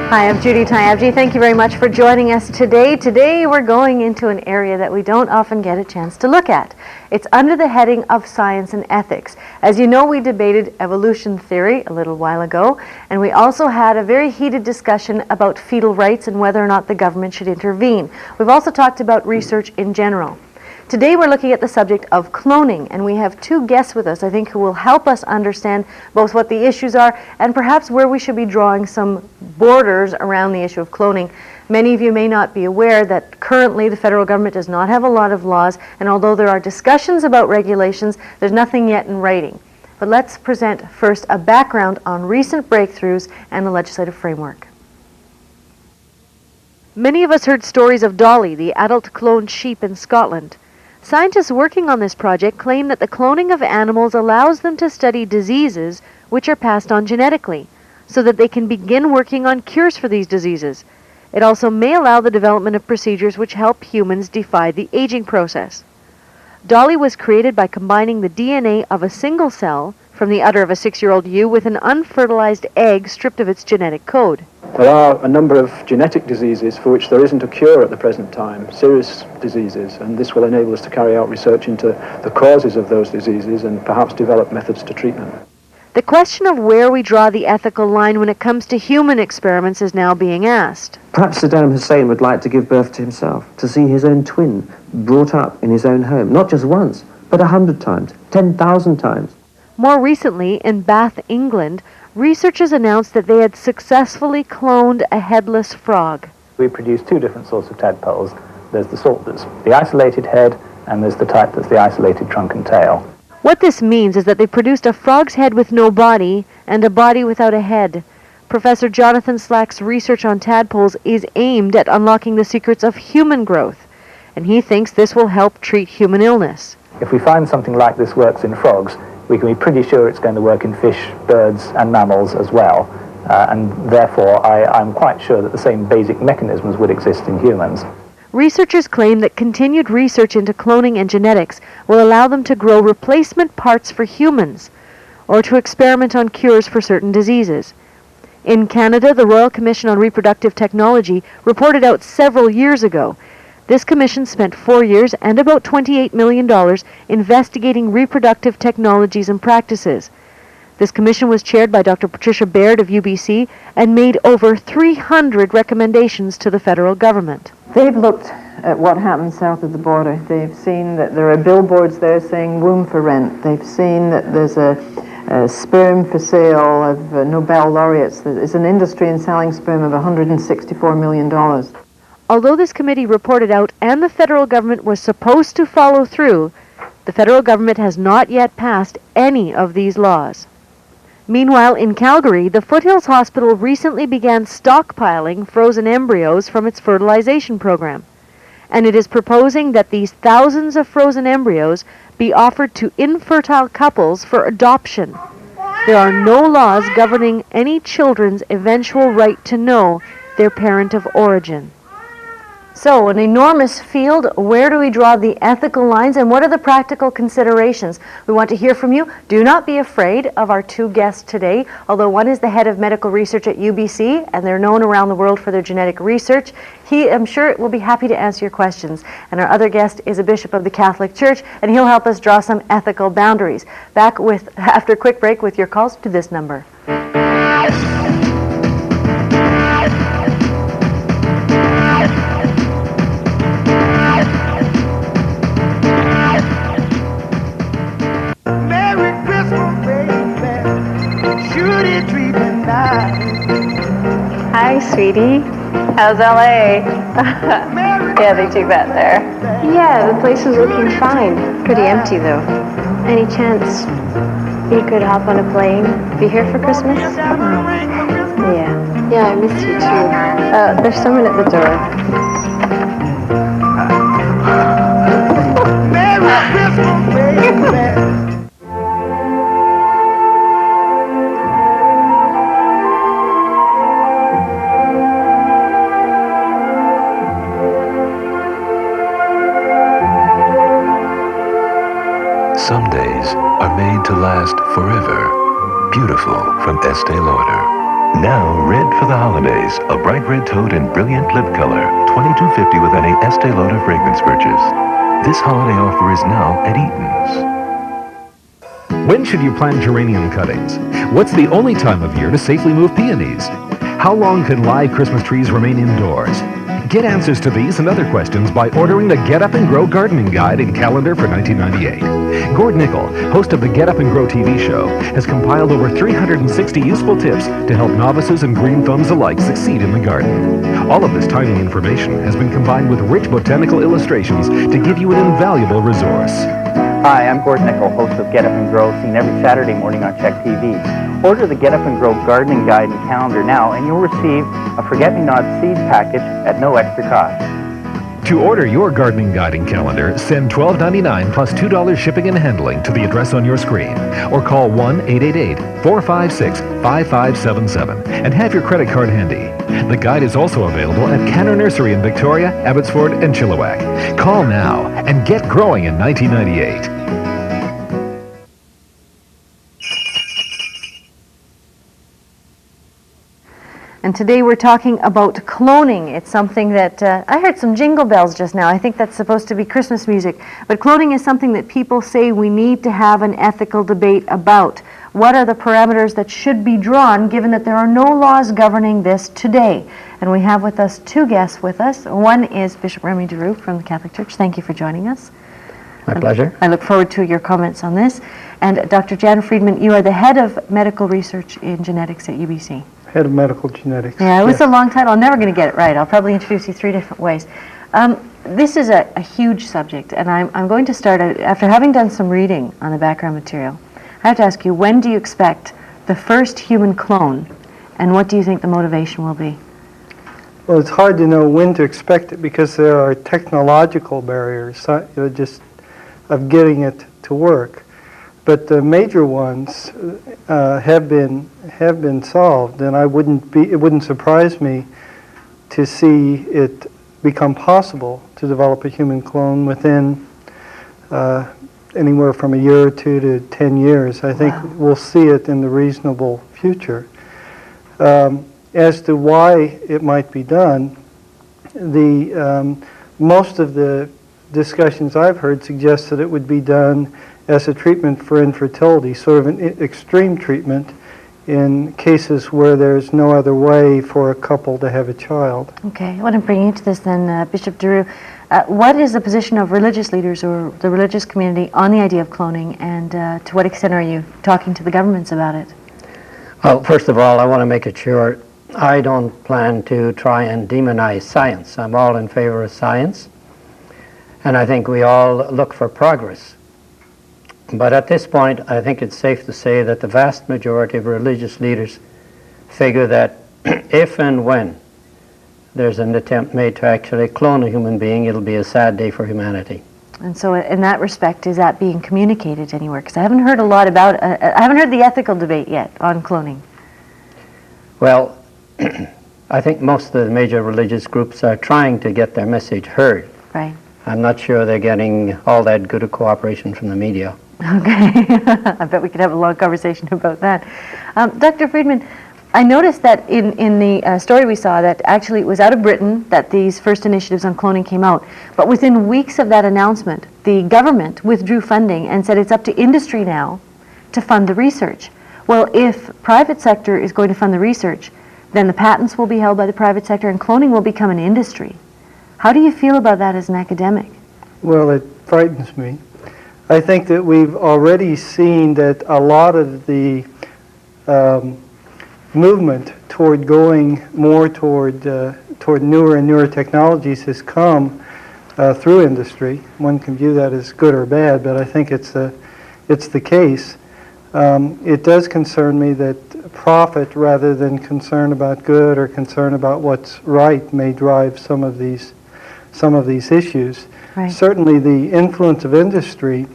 Hi, I'm Judy Tyabji. Thank you very much for joining us today. Today we're going into an area that we don't often get a chance to look at. It's under the heading of science and ethics. As you know, we debated evolution theory a little while ago, and we also had a very heated discussion about fetal rights and whether or not the government should intervene. We've also talked about research in general. Today we're looking at the subject of cloning, and we have two guests with us, I think, who will help us understand both what the issues are and perhaps where we should be drawing some borders around the issue of cloning. Many of you may not be aware that currently the federal government does not have a lot of laws, and although there are discussions about regulations, there's nothing yet in writing. But let's present first a background on recent breakthroughs and the legislative framework. Many of us heard stories of Dolly, the adult cloned sheep in Scotland. Scientists working on this project claim that the cloning of animals allows them to study diseases which are passed on genetically, so that they can begin working on cures for these diseases. It also may allow the development of procedures which help humans defy the aging process. Dolly was created by combining the DNA of a single cell from the udder of a 6-year-old ewe with an unfertilized egg stripped of its genetic code. There are a number of genetic diseases for which there isn't a cure at the present time, serious diseases, and this will enable us to carry out research into the causes of those diseases and perhaps develop methods to treat them. The question of where we draw the ethical line when it comes to human experiments is now being asked. Perhaps Saddam Hussein would like to give birth to himself, to see his own twin brought up in his own home, not just once, but 100 times, 10,000 times. More recently, in Bath, England, researchers announced that they had successfully cloned a headless frog. We produce two different sorts of tadpoles. There's the sort that's the isolated head, and there's the type that's the isolated trunk and tail. What this means is that they produced a frog's head with no body and a body without a head. Professor Jonathan Slack's research on tadpoles is aimed at unlocking the secrets of human growth, and he thinks this will help treat human illness. If we find something like this works in frogs, we can be pretty sure it's going to work in fish, birds, and mammals as well. And therefore, I'm quite sure that the same basic mechanisms would exist in humans. Researchers claim that continued research into cloning and genetics will allow them to grow replacement parts for humans, or to experiment on cures for certain diseases. In Canada, the Royal Commission on Reproductive Technology reported out several years ago. This commission spent 4 years and about $28 million investigating reproductive technologies and practices. This commission was chaired by Dr. Patricia Baird of UBC and made over 300 recommendations to the federal government. They've looked at what happens south of the border. They've seen that there are billboards there saying womb for rent. They've seen that there's a sperm for sale of Nobel laureates. There's an industry in selling sperm of $164 million. Although this committee reported out and the federal government was supposed to follow through, the federal government has not yet passed any of these laws. Meanwhile, in Calgary, the Foothills Hospital recently began stockpiling frozen embryos from its fertilization program, and it is proposing that these thousands of frozen embryos be offered to infertile couples for adoption. There are no laws governing any children's eventual right to know their parent of origin. So, an enormous field. Where do we draw the ethical lines, and what are the practical considerations? We want to hear from you. Do not be afraid of our two guests today, although one is the head of medical research at UBC, and they're known around the world for their genetic research. He, I'm sure, will be happy to answer your questions. And our other guest is a bishop of the Catholic Church, and he'll help us draw some ethical boundaries. Back after a quick break with your calls to this number. Hi, sweetie. How's LA? Yeah, they do that there. Yeah, the place is looking fine. Pretty empty, though. Any chance you could hop on a plane? Be here for Christmas? Yeah. Yeah, I missed you, too. There's someone at the door. Merry Christmas, baby. Some days are made to last forever. Beautiful from Estee Lauder. Now red for the holidays. A bright red toad in brilliant lip color. $22.50 with any Estee Lauder fragrance purchase. This holiday offer is now at Eaton's. When should you plant geranium cuttings? What's the only time of year to safely move peonies? How long can live Christmas trees remain indoors? Get answers to these and other questions by ordering the Get Up and Grow Gardening Guide and Calendar for 1998. Gord Nickel, host of the Get Up and Grow TV show, has compiled over 360 useful tips to help novices and green thumbs alike succeed in the garden. All of this timely information has been combined with rich botanical illustrations to give you an invaluable resource. Hi, I'm Gord Nickel, host of Get Up and Grow, seen every Saturday morning on Check TV. Order the Get Up and Grow Gardening Guide and Calendar now, and you'll receive a Forget-Me-Not seed package at no extra cost. To order your gardening guide and calendar, send $12.99 plus $2 shipping and handling to the address on your screen, or call 1-888-456-5577 and have your credit card handy. The guide is also available at Canner Nursery in Victoria, Abbotsford, and Chilliwack. Call now and get growing in 1998. And today we're talking about cloning. It's something that, I heard some jingle bells just now. I think that's supposed to be Christmas music. But cloning is something that people say we need to have an ethical debate about. What are the parameters that should be drawn, given that there are no laws governing this today? And we have with us two guests with us. One is Bishop Remy Giroux from the Catholic Church. Thank you for joining us. My pleasure. I look forward to your comments on this. And Dr. Jan Friedman, you are the head of medical research in genetics at UBC. Head of medical genetics. Yeah, it was a long title. I'm never going to get it right. I'll probably introduce you three different ways. This is a huge subject, and I'm going to start, after having done some reading on the background material, I have to ask you, when do you expect the first human clone, and what do you think the motivation will be? Well, it's hard to know when to expect it because there are technological barriers, just of getting it to work. But the major ones have been solved, and it wouldn't surprise me to see it become possible to develop a human clone within anywhere from a year or two to 10 years. I think we'll see it in the reasonable future. As to why it might be done, most of the discussions I've heard suggest that it would be done as a treatment for infertility, sort of an extreme treatment in cases where there's no other way for a couple to have a child. Okay, I want to bring you to this then, Bishop Giroux. What is the position of religious leaders or the religious community on the idea of cloning, and to what extent are you talking to the governments about it? Well, first of all, I want to make it sure I don't plan to try and demonize science. I'm all in favor of science, and I think we all look for progress. But at this point, I think it's safe to say that the vast majority of religious leaders figure that if and when there's an attempt made to actually clone a human being, it'll be a sad day for humanity. And so in that respect, is that being communicated anywhere? Because I haven't heard a lot about, I haven't heard the ethical debate yet on cloning. Well, I think most of the major religious groups are trying to get their message heard. Right. I'm not sure they're getting all that good a cooperation from the media. Okay, I bet we could have a long conversation about that. Dr. Friedman, I noticed that in the story we saw that actually it was out of Britain that these first initiatives on cloning came out, but within weeks of that announcement, the government withdrew funding and said it's up to industry now to fund the research. Well, if private sector is going to fund the research, then the patents will be held by the private sector and cloning will become an industry. How do you feel about that as an academic? Well, it frightens me. I think that we've already seen that a lot of the movement toward going more toward newer and newer technologies has come through industry. One can view that as good or bad, but I think it's the case. It does concern me that profit, rather than concern about good or concern about what's right, may drive some of these issues. Right. Certainly, the influence of industry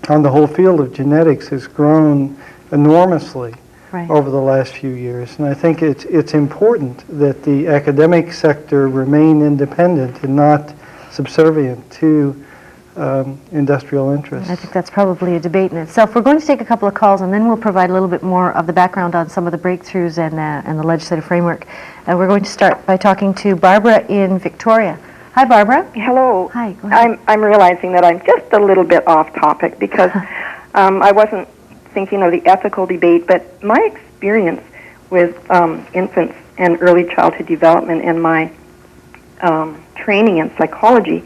on the whole field of genetics has grown enormously over the last few years, and I think it's important that the academic sector remain independent and not subservient to industrial interests. I think that's probably a debate in itself. We're going to take a couple of calls, and then we'll provide a little bit more of the background on some of the breakthroughs and the legislative framework. We're going to start by talking to Barbara in Victoria. Hi, Barbara. Hello. Hi, go ahead. I'm realizing that I'm just a little bit off topic because I wasn't thinking of the ethical debate, but my experience with infants and early childhood development and my training in psychology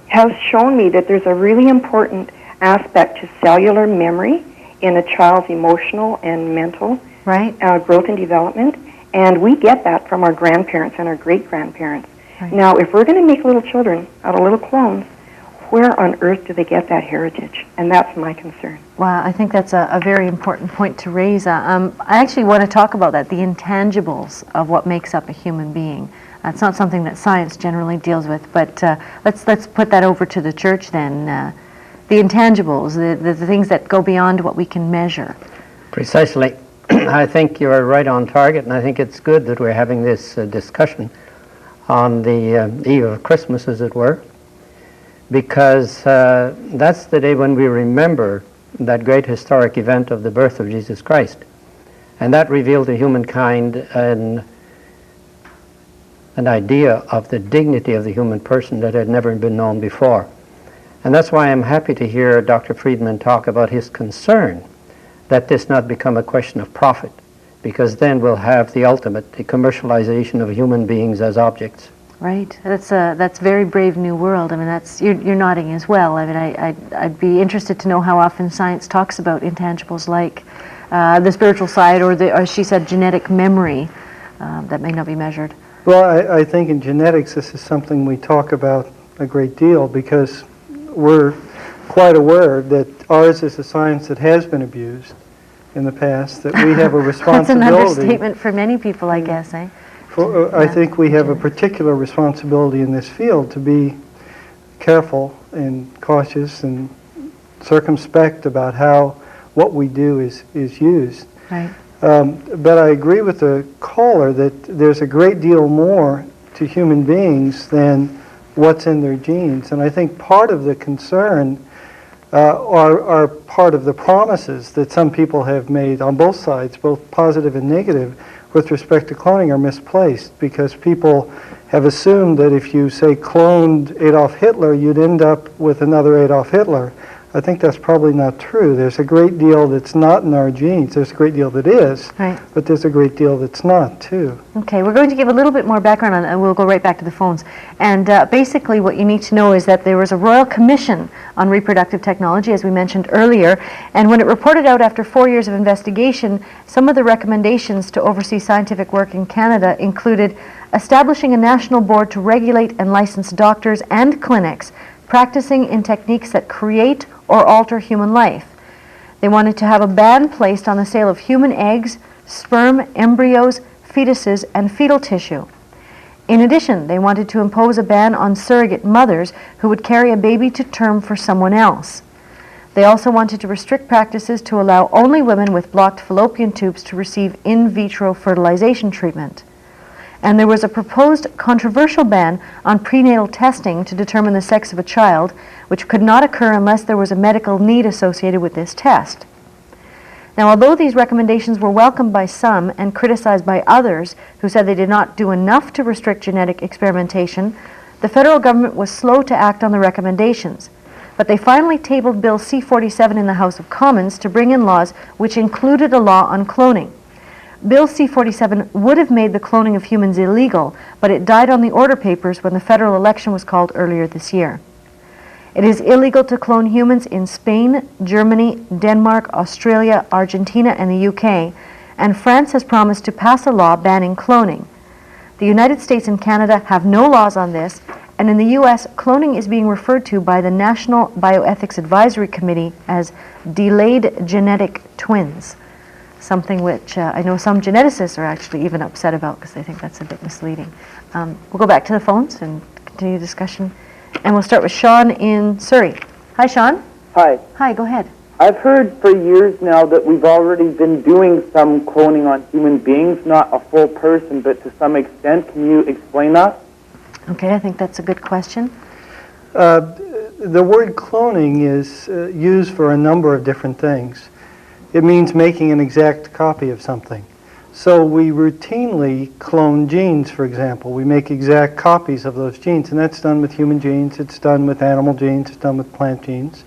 has shown me that there's a really important aspect to cellular memory in a child's emotional and mental growth and development, and we get that from our grandparents and our great-grandparents. Now, if we're going to make little children out of little clones, where on earth do they get that heritage? And that's my concern. Wow, I think that's a very important point to raise. I actually want to talk about that, the intangibles of what makes up a human being. It's not something that science generally deals with, but let's put that over to the church then. The intangibles, the things that go beyond what we can measure. Precisely. I think you're right on target, and I think it's good that we're having this discussion on the eve of Christmas, as it were, because that's the day when we remember that great historic event of the birth of Jesus Christ. And that revealed to humankind an idea of the dignity of the human person that had never been known before. And that's why I'm happy to hear Dr. Friedman talk about his concern that this not become a question of profit, because then we'll have the ultimate, the commercialization of human beings as objects. Right. That's very brave new world. I mean, you're nodding as well. I mean, I'd be interested to know how often science talks about intangibles like the spiritual side, or as she said, genetic memory that may not be measured. Well, I think in genetics this is something we talk about a great deal because we're quite aware that ours is a science that has been abused in the past, that we have a responsibility. That's an understatement for many people, I guess, eh? I think we have a particular responsibility in this field to be careful and cautious and circumspect about how what we do is used. Right. But I agree with the caller that there's a great deal more to human beings than what's in their genes. And I think part of the concern are part of the promises that some people have made on both sides, both positive and negative, with respect to cloning are misplaced, because people have assumed that if you, say, cloned Adolf Hitler, you'd end up with another Adolf Hitler. I think that's probably not true. There's a great deal that's not in our genes. There's a great deal that is, but there's a great deal that's not, too. Okay, we're going to give a little bit more background on that, and we'll go right back to the phones. And basically what you need to know is that there was a Royal Commission on Reproductive Technology, as we mentioned earlier, and when it reported out after 4 years of investigation, some of the recommendations to oversee scientific work in Canada included establishing a national board to regulate and license doctors and clinics practicing in techniques that create or alter human life. They wanted to have a ban placed on the sale of human eggs, sperm, embryos, fetuses, and fetal tissue. In addition, they wanted to impose a ban on surrogate mothers who would carry a baby to term for someone else. They also wanted to restrict practices to allow only women with blocked fallopian tubes to receive in vitro fertilization treatment. And there was a proposed controversial ban on prenatal testing to determine the sex of a child, which could not occur unless there was a medical need associated with this test. Now, although these recommendations were welcomed by some and criticized by others who said they did not do enough to restrict genetic experimentation, the federal government was slow to act on the recommendations. But they finally tabled Bill C-47 in the House of Commons to bring in laws which included a law on cloning. Bill C-47 would have made the cloning of humans illegal, but it died on the order papers when the federal election was called earlier this year. It is illegal to clone humans in Spain, Germany, Denmark, Australia, Argentina, and the UK, and France has promised to pass a law banning cloning. The United States and Canada have no laws on this, and in the US, cloning is being referred to by the National Bioethics Advisory Committee as delayed genetic twins. Something which I know some geneticists are actually even upset about because they think that's a bit misleading. We'll go back to the phones and continue the discussion. And we'll start with Sean in Surrey. Hi, Sean. Hi. Hi, go ahead. I've heard for years now that we've already been doing some cloning on human beings, not a full person, but to some extent. Can you explain that? Okay, I think that's a good question. the word cloning is used for a number of different things. It means making an exact copy of something. So we routinely clone genes, for example. We make exact copies of those genes, and that's done with human genes, it's done with animal genes, it's done with plant genes.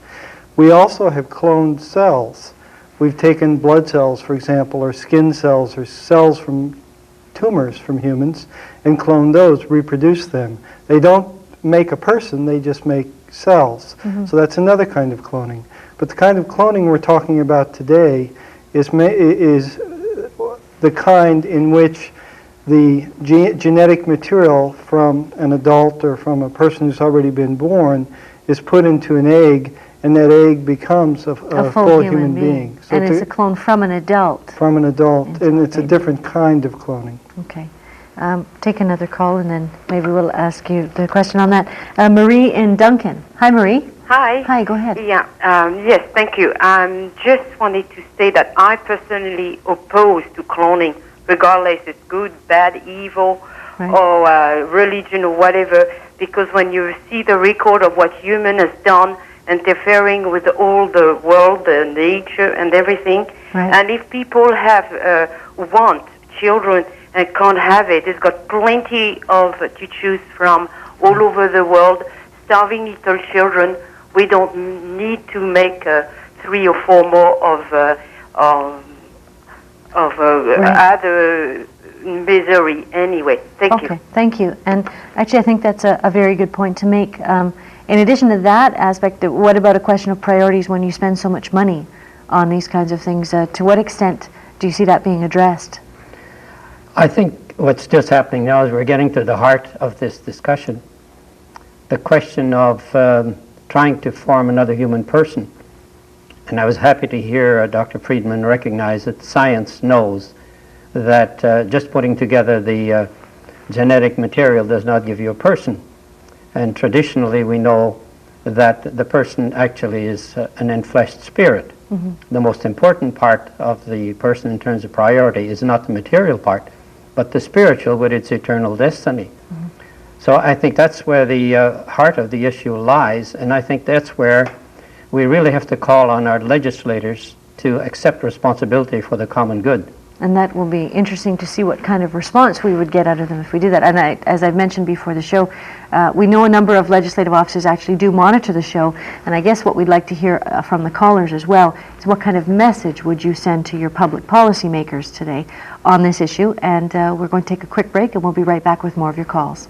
We also have cloned cells. We've taken blood cells, for example, or skin cells, or cells from tumors from humans, and cloned those, reproduce them. They don't make a person, they just make cells. So that's another kind of cloning. But the kind of cloning we're talking about today is the kind in which the genetic material from an adult or from a person who's already been born is put into an egg, and that egg becomes a full human being. So and it's a clone from an adult. From an adult, and it's a different kind of cloning. Okay. Take another call, and then maybe we'll ask you the question on that. Marie in Duncan. Hi, Marie. Hi. Hi, go ahead. Yeah, yes, thank you. Just wanted to say that I personally oppose to cloning, regardless it's good, bad, evil, or religion or whatever, because when you see the record of what human has done, interfering with all the world, the nature and everything, and if people have want children and can't have it, it's got plenty of to choose from all over the world, starving little children. We don't need to make 3 or 4 more of other misery anyway. Thank you. Okay, thank you. And actually, I think that's a very good point to make. In addition to that aspect, what about a question of priorities when you spend so much money on these kinds of things? To what extent do you see that being addressed? I think what's just happening now is we're getting to the heart of this discussion. The question of trying to form another human person. And I was happy to hear Dr. Friedman recognize that science knows that just putting together the genetic material does not give you a person. And traditionally we know that the person actually is an enfleshed spirit. The most important part of the person in terms of priority is not the material part, but the spiritual with its eternal destiny. So I think that's where the heart of the issue lies, and I think that's where we really have to call on our legislators to accept responsibility for the common good. And that will be interesting to see what kind of response we would get out of them if we do that. And as I've mentioned before the show, we know a number of legislative officers actually do monitor the show, and I guess what we'd like to hear from the callers as well is what kind of message would you send to your public policy makers today on this issue. And we're going to take a quick break, and we'll be right back with more of your calls.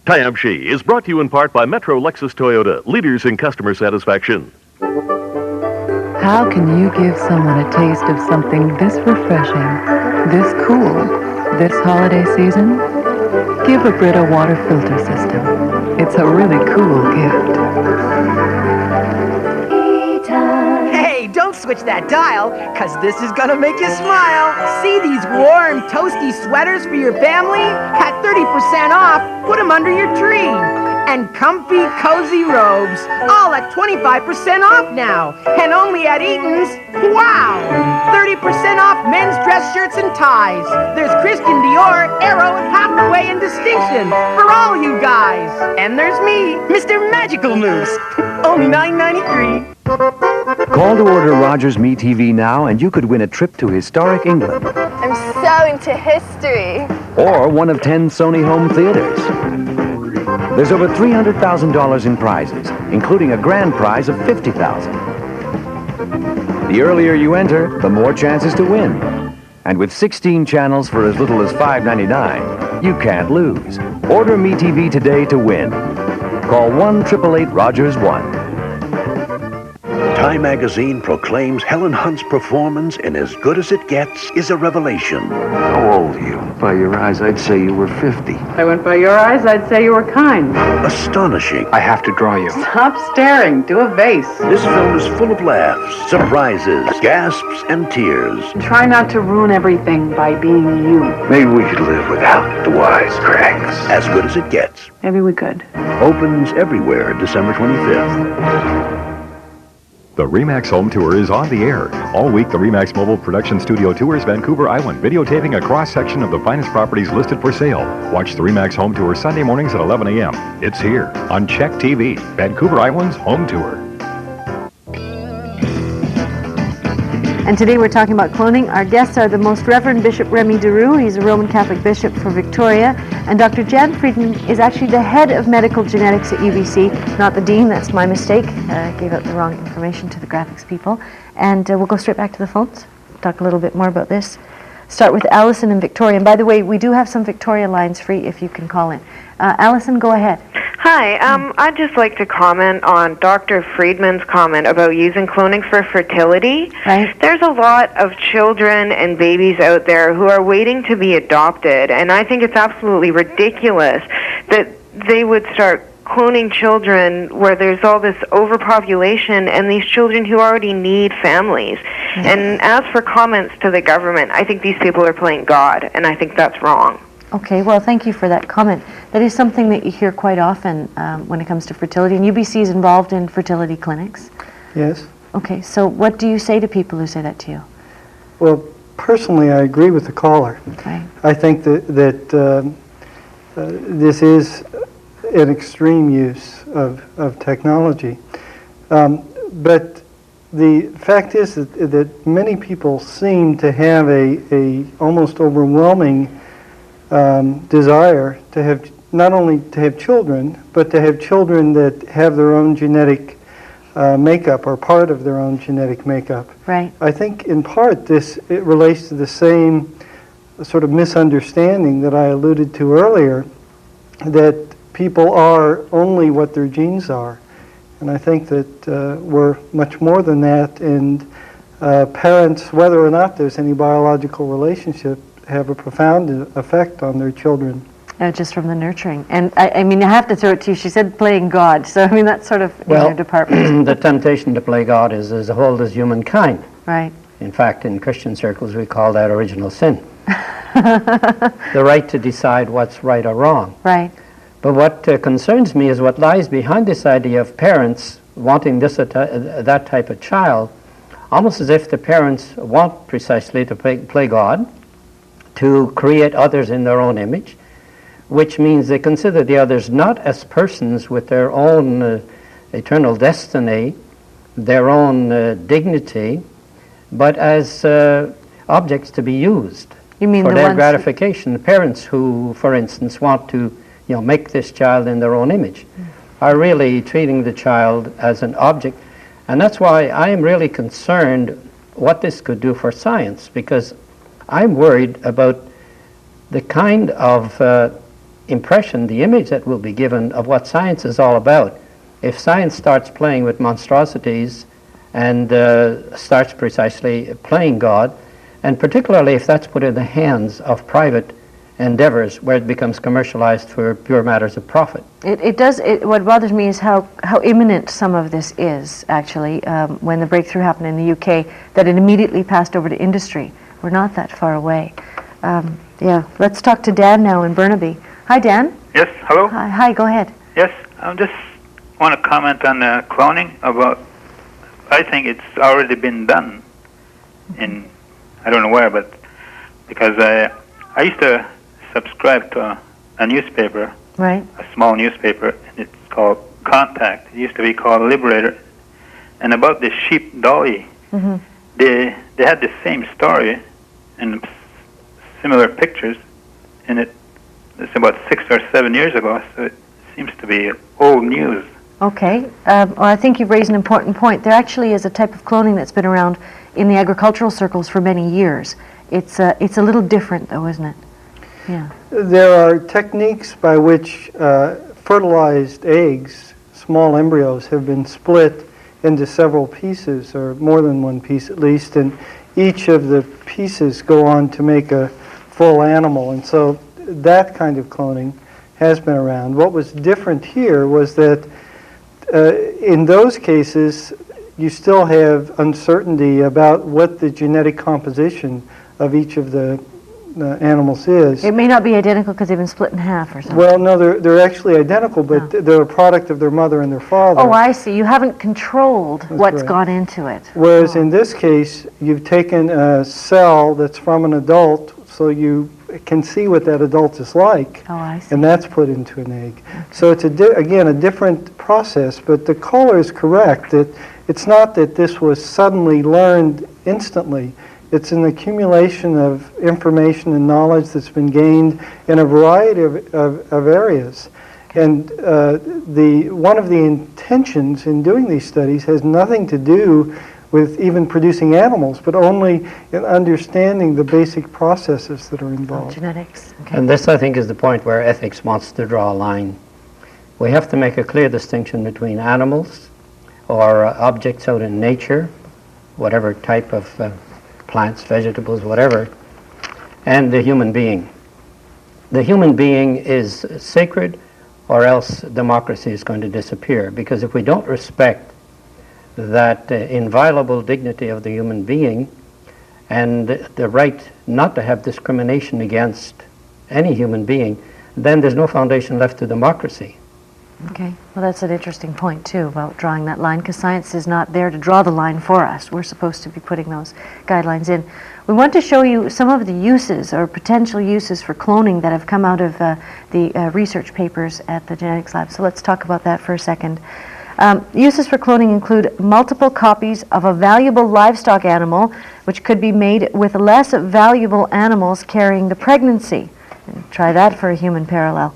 Tyabji is brought to you in part by Metro Lexus Toyota, leaders in customer satisfaction. How can you give someone a taste of something this refreshing, this cool, this holiday season? Give a Brita water filter system. It's a really cool gift. Hey, don't switch that dial, because this is going to make you smile. See these warm, toasty sweaters for your family? At 30% off, put them under your tree. And comfy, cozy robes, all at 25% off now. And only at Eaton's. Wow! 30% off men's dress shirts and ties. There's Christian Dior, Aero, Hathaway, and Distinction for all you guys. And there's me, Mr. Magical Moose. Only $9.93. Call to order Rogers Me TV now, and you could win a trip to historic England. I'm so into history. Or one of 10 Sony home theaters. There's over $300,000 in prizes, including a grand prize of $50,000. The earlier you enter, the more chances to win. And with 16 channels for as little as $5.99, you can't lose. Order Me TV today to win. Call 1-888-ROGERS-1. Time magazine proclaims Helen Hunt's performance in As Good as It Gets is a revelation. How old are you? By your eyes, I'd say you were 50. If I went by your eyes, I'd say you were kind. Astonishing. I have to draw you. Stop staring. Do a vase. This film is full of laughs, surprises, gasps, and tears. Try not to ruin everything by being you. Maybe we could live without the wisecracks. As Good as It Gets. Maybe we could. Opens everywhere December 25th. The RE/MAX Home Tour is on the air. All week, the RE/MAX Mobile Production Studio tours Vancouver Island, videotaping a cross-section of the finest properties listed for sale. Watch the RE/MAX Home Tour Sunday mornings at 11 a.m. It's here on Check TV, Vancouver Island's home tour. And today we're talking about cloning. Our guests are the Most Reverend Bishop Remy Deroux. He's a Roman Catholic bishop for Victoria. And Dr. Jan Friedman is actually the head of medical genetics at UBC, not the dean. That's my mistake. Gave out the wrong information to the graphics people. And we'll go straight back to the phones, talk a little bit more about this. Start with Allison in Victoria. And by the way, we do have some Victoria lines free if you can call in. Allison, go ahead. Hi, I'd just like to comment on Dr. Friedman's comment about using cloning for fertility. Right. There's a lot of children and babies out there who are waiting to be adopted, and I think it's absolutely ridiculous that they would start cloning children where there's all this overpopulation and these children who already need families. And as for comments to the government, I think these people are playing God, and I think that's wrong. Okay, well, thank you for that comment. That is something that you hear quite often when it comes to fertility, and UBC is involved in fertility clinics. Yes. Okay, so what do you say to people who say that to you? Well, personally, I agree with the caller. Okay. I think that this is an extreme use of technology. But the fact is that many people seem to have a almost overwhelming desire to have not only to have children, but to have children that have their own genetic makeup or part of their own genetic makeup. Right. I think in part it relates to the same sort of misunderstanding that I alluded to earlier, that people are only what their genes are. And I think that we're much more than that, and parents, whether or not there's any biological relationship, have a profound effect on their children. Just from the nurturing. And I mean, I have to throw it to you. She said playing God. So, I mean, that's sort of in your department. The temptation to play God is as old as humankind. Right. In fact, in Christian circles, we call that original sin. The right to decide what's right or wrong. Right. But what concerns me is what lies behind this idea of parents wanting that type of child, almost as if the parents want precisely to play God, to create others in their own image, which means they consider the others not as persons with their own eternal destiny, their own dignity, but as objects to be used for their gratification. The parents who, for instance, want to make this child in their own image are really treating the child as an object. And that's why I am really concerned what this could do for science, because I'm worried about the kind of impression, the image that will be given of what science is all about. If science starts playing with monstrosities and starts precisely playing God, and particularly if that's put in the hands of private endeavors where it becomes commercialized for pure matters of profit. It does. What bothers me is how imminent some of this is, actually. When the breakthrough happened in the UK, that it immediately passed over to industry. We're not that far away. Yeah, let's talk to Dan now in Burnaby. Hi, Dan. Yes, hello? Hi, go ahead. Yes, I just want to comment on cloning about, I think it's already been done in, I don't know where, but because I used to subscribe to a newspaper, right? A small newspaper, and it's called Contact. It used to be called Liberator. And about the sheep dolly, they had the same story and similar pictures, and it's about 6 or 7 years ago, so it seems to be old news. Okay. Well, I think you've raised an important point. There actually is a type of cloning that's been around in the agricultural circles for many years. It's a little different, though, isn't it? Yeah. There are techniques by which fertilized eggs, small embryos, have been split into several pieces, or more than one piece at least, and each of the pieces go on to make a full animal. And so that kind of cloning has been around. What was different here was that in those cases, you still have uncertainty about what the genetic composition of each of the animals is. It may not be identical because they've been split in half or something. Well, no, they're actually identical, but they're a product of their mother and their father. Oh, I see. You haven't controlled what's right. gone into it. Whereas in this case, you've taken a cell that's from an adult, so you can see what that adult is like. Oh, I see. And that's put into an egg. Okay. So it's, again, a different process, but the caller is correct that it's not that this was suddenly learned instantly. It's an accumulation of information and knowledge that's been gained in a variety of areas. And one of the intentions in doing these studies has nothing to do with even producing animals, but only in understanding the basic processes that are involved. Genetics. Okay. And this, I think, is the point where ethics wants to draw a line. We have to make a clear distinction between animals or objects out in nature, whatever type of plants, vegetables, whatever, and the human being. The human being is sacred, or else democracy is going to disappear. Because if we don't respect that inviolable dignity of the human being and the right not to have discrimination against any human being, then there's no foundation left to democracy. Okay, well that's an interesting point too about drawing that line, because science is not there to draw the line for us. We're supposed to be putting those guidelines in. We want to show you some of the uses or potential uses for cloning that have come out of the research papers at the genetics lab. So let's talk about that for a second. Uses for cloning include multiple copies of a valuable livestock animal, which could be made with less valuable animals carrying the pregnancy. And try that for a human parallel.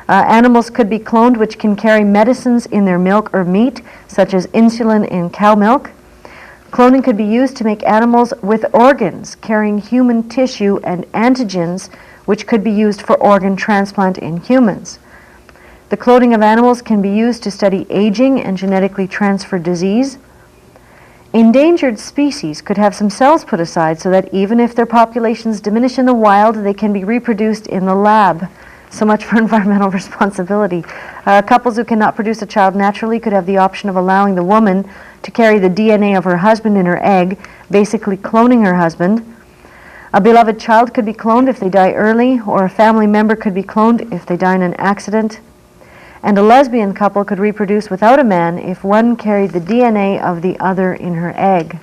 Animals could be cloned which can carry medicines in their milk or meat, such as insulin in cow milk. Cloning could be used to make animals with organs carrying human tissue and antigens, which could be used for organ transplant in humans. The cloning of animals can be used to study aging and genetically transferred disease. Endangered species could have some cells put aside so that even if their populations diminish in the wild, they can be reproduced in the lab. So much for environmental responsibility. Couples who cannot produce a child naturally could have the option of allowing the woman to carry the DNA of her husband in her egg, basically cloning her husband. A beloved child could be cloned if they die early, or a family member could be cloned if they die in an accident. And a lesbian couple could reproduce without a man if one carried the DNA of the other in her egg.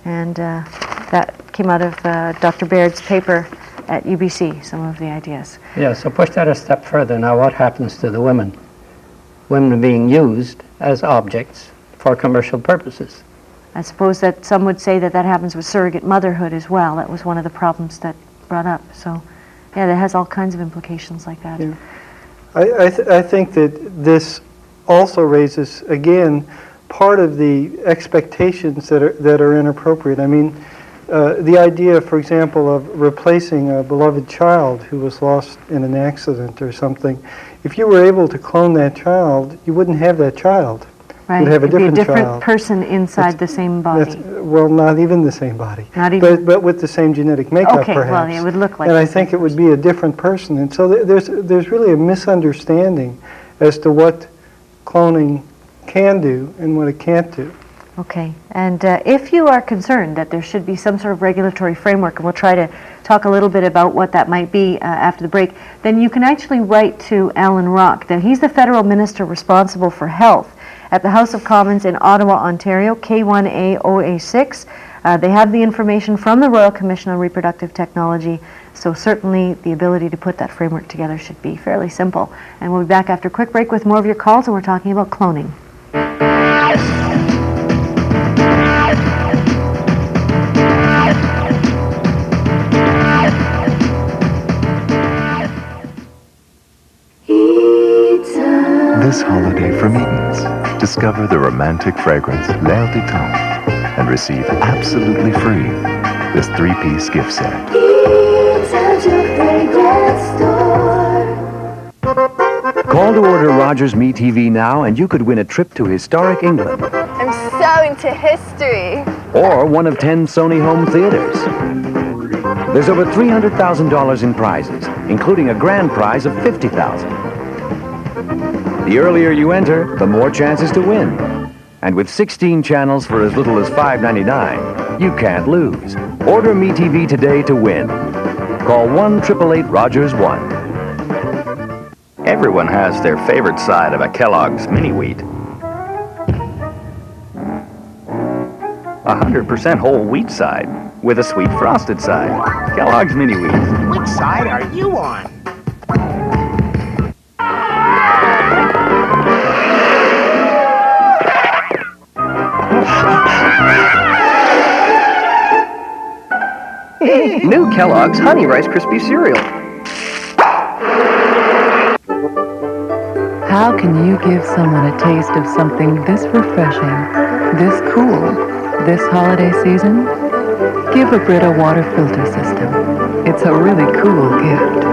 And that came out of Dr. Baird's paper at UBC, some of the ideas. Yeah, so push that a step further. Now what happens to the women? Women being used as objects for commercial purposes. I suppose that some would say that that happens with surrogate motherhood as well. That was one of the problems that brought up. So, yeah, that has all kinds of implications like that. Yeah. I think that this also raises, again, part of the expectations that are inappropriate. I mean, the idea, for example, of replacing a beloved child who was lost in an accident or something, if you were able to clone that child, you wouldn't have that child. Right. You'd have It'd a different be a different child. person inside the same body. Well, not even the same body. Not even. But with the same genetic makeup, Okay, perhaps. well, it would look like and the I think it would be a different person. And so there's really a misunderstanding as to what cloning can do and what it can't do. Okay, and if you are concerned that there should be some sort of regulatory framework, and we'll try to talk a little bit about what that might be after the break, then you can actually write to Alan Rock. Now, he's the federal minister responsible for health at the House of Commons in Ottawa, Ontario, K1A0A6. They have the information from the Royal Commission on Reproductive Technology, so certainly the ability to put that framework together should be fairly simple. And we'll be back after a quick break with more of your calls, and we're talking about cloning. This holiday from Eden's, discover the romantic fragrance L'air du Temps and receive absolutely free this 3-piece gift set. Call to order Rogers Me TV now and you could win a trip to historic England I'm so into history. or one of 10 Sony home theaters. There's over $300,000 in prizes, including a grand prize of $50,000. The earlier you enter, the more chances to win. And with 16 channels for as little as $5.99, you can't lose. Order Me TV today to win. Call 1-888-ROGERS-1. Everyone has their favorite side of a Kellogg's Mini Wheat. 100% whole wheat side with a sweet frosted side. Kellogg's Mini Wheat. Which side are you on? New Kellogg's Honey Rice Krispie Cereal. How can you give someone a taste of something this refreshing, this cool, this holiday season? Give a Brita water filter system. It's a really cool gift.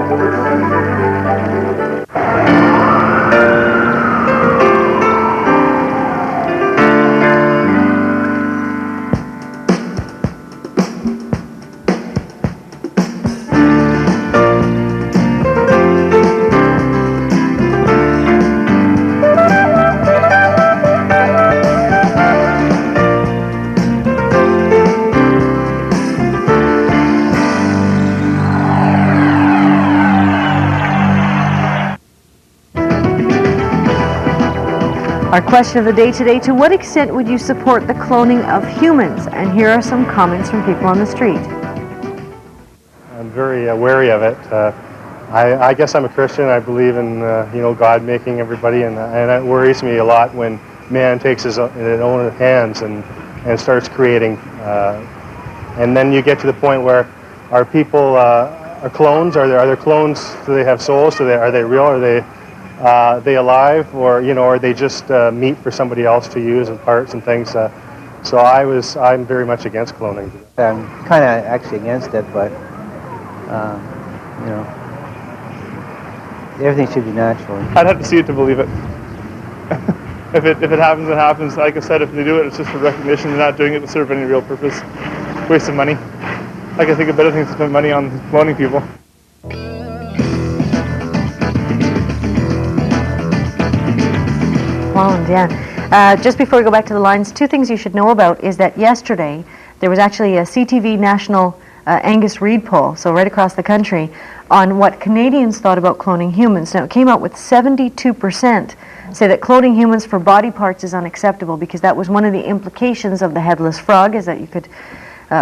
Our question of the day today, to what extent would you support the cloning of humans? And here are some comments from people on the street. I'm very wary of it. I guess I'm a Christian. I believe in God making everybody, and it worries me a lot when man takes his own hands and starts creating. And then you get to the point where are people are clones? Are there clones? Do they have souls? Are they real? Are they alive, or are they just meat for somebody else to use and parts and things? So I'm very much against cloning. I'm kind of actually against it, but everything should be natural. I'd have to see it to believe it. If it happens, it happens. Like I said, if they do it, it's just for recognition. They're not doing it to serve any real purpose. Waste of money. I can think of better things to spend money on cloning people. Just before we go back to the lines, two things you should know about is that yesterday there was actually a CTV national Angus Reid poll, so right across the country, on what Canadians thought about cloning humans. Now, it came out with 72% say that cloning humans for body parts is unacceptable, because that was one of the implications of the headless frog, is that you could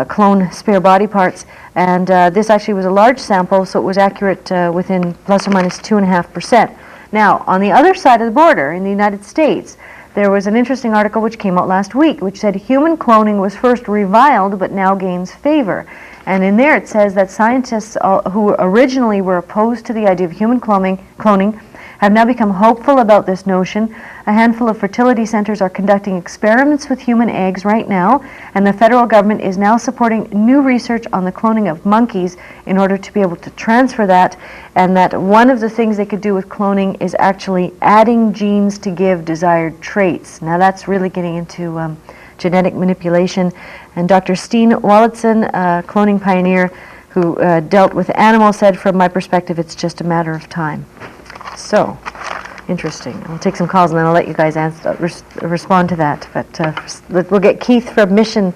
clone spare body parts. And this actually was a large sample, so it was accurate within plus or minus 2.5%. Now, on the other side of the border, in the United States, there was an interesting article which came out last week, which said human cloning was first reviled but now gains favor. And in there it says that scientists who originally were opposed to the idea of human cloning have now become hopeful about this notion. A handful of fertility centers are conducting experiments with human eggs right now, and the federal government is now supporting new research on the cloning of monkeys in order to be able to transfer that, and that one of the things they could do with cloning is actually adding genes to give desired traits. Now that's really getting into genetic manipulation. And Dr. Steen Wollaston, a cloning pioneer who dealt with animals, said, from my perspective, it's just a matter of time. So, interesting. I'll take some calls and then I'll let you guys respond to that. But we'll get Keith from Mission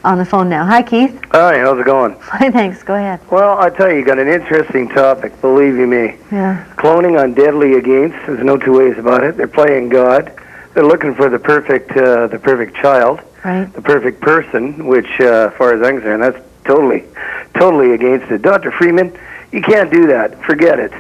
on the phone now. Hi, Keith. Hi, how's it going? Fine, thanks. Go ahead. Well, I tell you got an interesting topic, believe you me. Yeah. Cloning on deadly against, there's no two ways about it. They're playing God. They're looking for the perfect child, right? The perfect person, which, as far as I'm concerned, that's totally against it. Dr. Freeman, you can't do that. Forget it.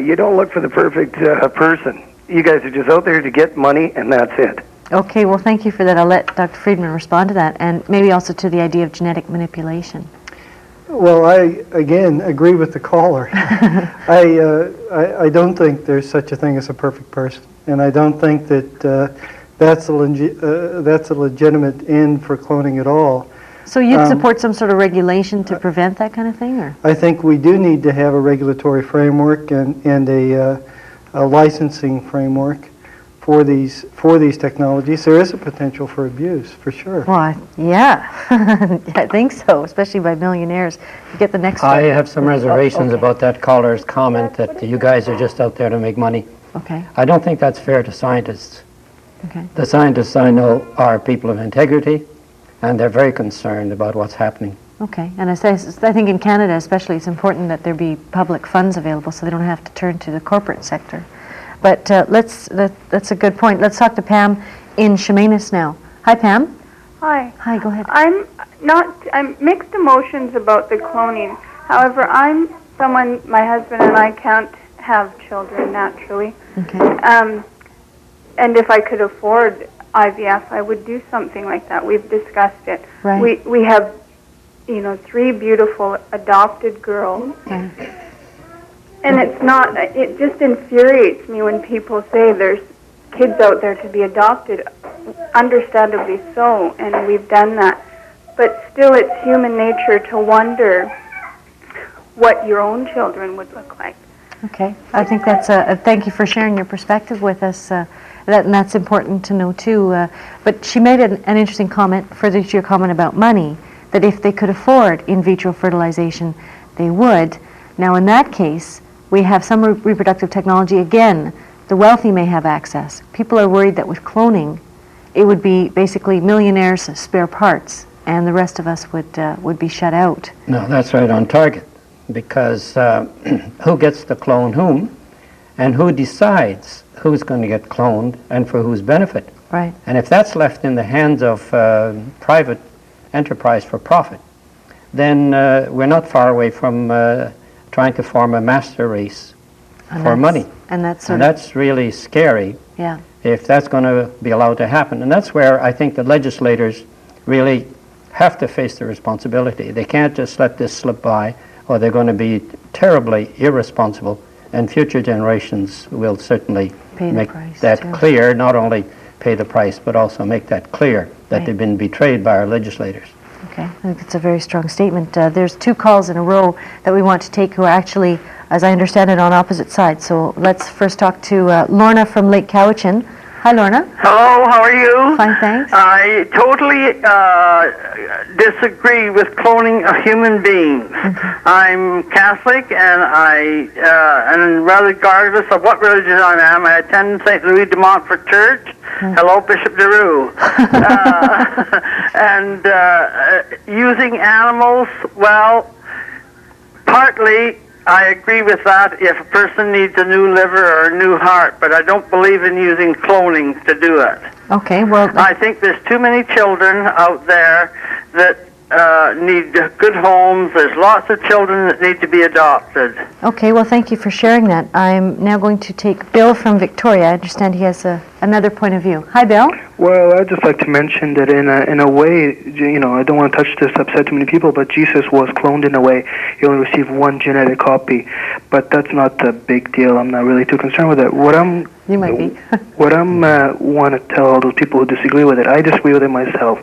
You don't look for the perfect person. You guys are just out there to get money, and that's it. Okay, well, thank you for that. I'll let Dr. Friedman respond to that, and maybe also to the idea of genetic manipulation. Well, I, again, agree with the caller. I don't think there's such a thing as a perfect person, and I don't think that that's a legitimate end for cloning at all. So you'd support some sort of regulation to prevent that kind of thing, or? I think we do need to have a regulatory framework and a licensing framework for these technologies. There is a potential for abuse, for sure. Well, yeah, I think so, especially by millionaires. You get the next one. I have some reservations about that caller's comment that you guys are just out there to make money. Okay. I don't think that's fair to scientists. Okay. The scientists I know are people of integrity, and they're very concerned about what's happening. Okay, and I think in Canada especially, it's important that there be public funds available so they don't have to turn to the corporate sector. But that's a good point. Let's talk to Pam in Chemainus now. Hi, Pam. Hi. Hi, go ahead. I'm mixed emotions about the cloning. However, I'm someone, my husband and I can't have children naturally. Okay. And if I could afford IVF, I would do something like that. We've discussed it. Right. We have, 3 beautiful adopted girls. Okay. And it just infuriates me when people say there's kids out there to be adopted, understandably so, and we've done that. But still, it's human nature to wonder what your own children would look like. Okay, I think that's thank you for sharing your perspective with us. And that's important to know too. But she made an interesting comment, further to your comment about money, that if they could afford in vitro fertilization, they would. Now, in that case, we have some reproductive technology. Again, the wealthy may have access. People are worried that with cloning, it would be basically millionaires' spare parts, and the rest of us would be shut out. No, that's right on target, because who gets to clone whom, and who decides who's going to get cloned and for whose benefit? Right. And if that's left in the hands of private enterprise for profit, then we're not far away from trying to form a master race for money. And that's really scary. Yeah. If that's going to be allowed to happen. And that's where I think the legislators really have to face the responsibility. They can't just let this slip by, or they're going to be terribly irresponsible, and future generations will certainly make that clear, not only pay the price, but also make that clear that they've been betrayed by our legislators. Okay, I think it's a very strong statement. There's 2 calls in a row that we want to take who are actually, as I understand it, on opposite sides. So let's first talk to Lorna from Lake Cowichan. Hi, Lorna. Hello, how are you? Fine, thanks. I totally disagree with cloning of human beings. I'm Catholic, and and regardless of what religion I am, I attend St. Louis de Montfort Church. Hello, Bishop DeRue. And using animals, well, partly I agree with that if a person needs a new liver or a new heart, but I don't believe in using cloning to do it. Okay, well... I think there's too many children out there that need good homes. There's lots of children that need to be adopted. Okay, well, thank you for sharing that. I'm now going to take Bill from Victoria. I understand he has another point of view. Hi, Bill. Well, I'd just like to mention that in a way, I don't want to touch this, upset too many people, but Jesus was cloned in a way. He only received 1 genetic copy, but that's not a big deal. I'm not really too concerned with it. You might be. What want to tell all those people who disagree with it, I disagree with it myself.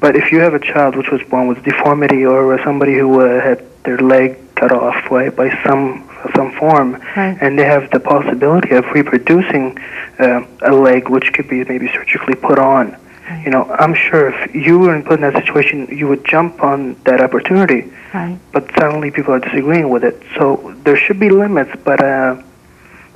But if you have a child which was born with deformity, or somebody who had their leg cut off by some form, and they have the possibility of reproducing a leg which could be maybe surgically put on, I'm sure if you were put in that situation, you would jump on that opportunity. Right. But suddenly people are disagreeing with it. So there should be limits, but...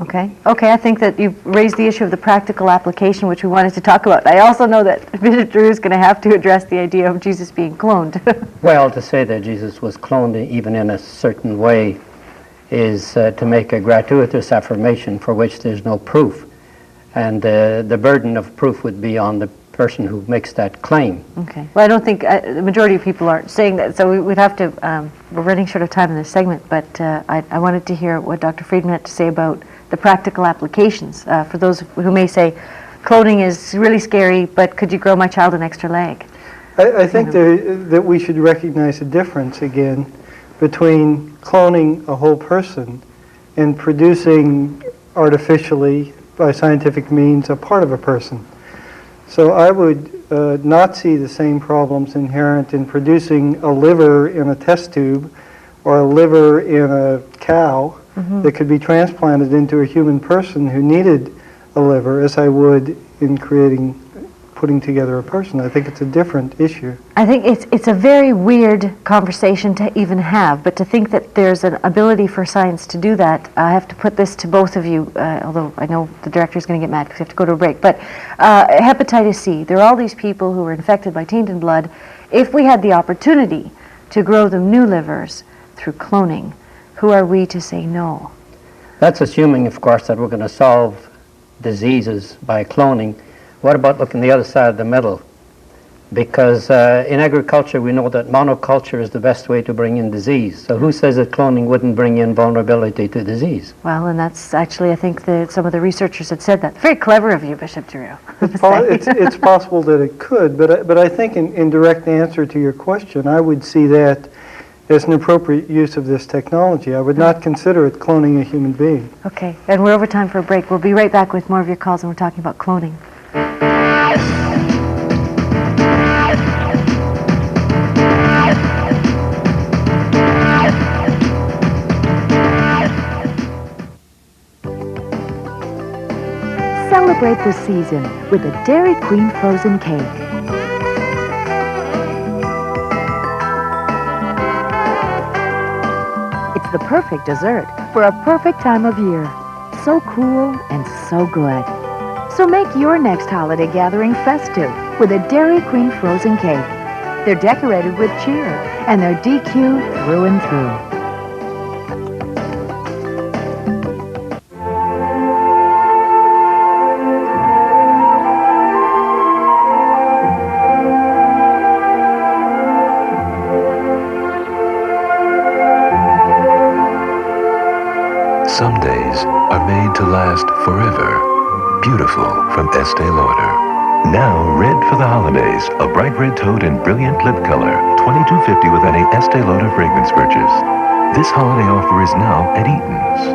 Okay, I think that you've raised the issue of the practical application, which we wanted to talk about. I also know that Bishop Drew is going to have to address the idea of Jesus being cloned. Well, to say that Jesus was cloned even in a certain way is to make a gratuitous affirmation for which there's no proof. And the burden of proof would be on the person who makes that claim. Okay. Well, I don't think the majority of people aren't saying that, so we'd have to, we're running short of time in this segment, but I wanted to hear what Dr. Friedman had to say about the practical applications for those who may say cloning is really scary, but could you grow my child an extra leg? I think that we should recognize a difference again between cloning a whole person and producing artificially by scientific means a part of a person. So I would not see the same problems inherent in producing a liver in a test tube or a liver in a cow that could be transplanted into a human person who needed a liver as I would in putting together a person. I think it's a different issue. I think it's a very weird conversation to even have, but to think that there's an ability for science to do that, I have to put this to both of you, although I know the director's going to get mad because we have to go to a break, but hepatitis C, there are all these people who are infected by tainted blood. If we had the opportunity to grow them new livers through cloning. Who are we to say no? That's assuming, of course, that we're going to solve diseases by cloning. What about looking the other side of the middle? Because in agriculture, we know that monoculture is the best way to bring in disease. So who says that cloning wouldn't bring in vulnerability to disease? Well, and that's actually, I think, that some of the researchers had said that. Very clever of you, Bishop Giroux. It's possible that it could, but I think in direct answer to your question, I would see that as an appropriate use of this technology. I would not consider it cloning a human being. Okay, and we're over time for a break. We'll be right back with more of your calls, and we're talking about cloning. Celebrate the season with a Dairy Queen frozen cake. It's the perfect dessert for a perfect time of year. So cool and so good. So make your next holiday gathering festive with a Dairy Queen frozen cake. They're decorated with cheer and they're DQ through and through. Some days are made to last forever. Beautiful from Estee Lauder. Now red for the holidays. A bright red toad in brilliant lip color. $22.50 with any Estee Lauder fragrance purchase. This holiday offer is now at Eaton's.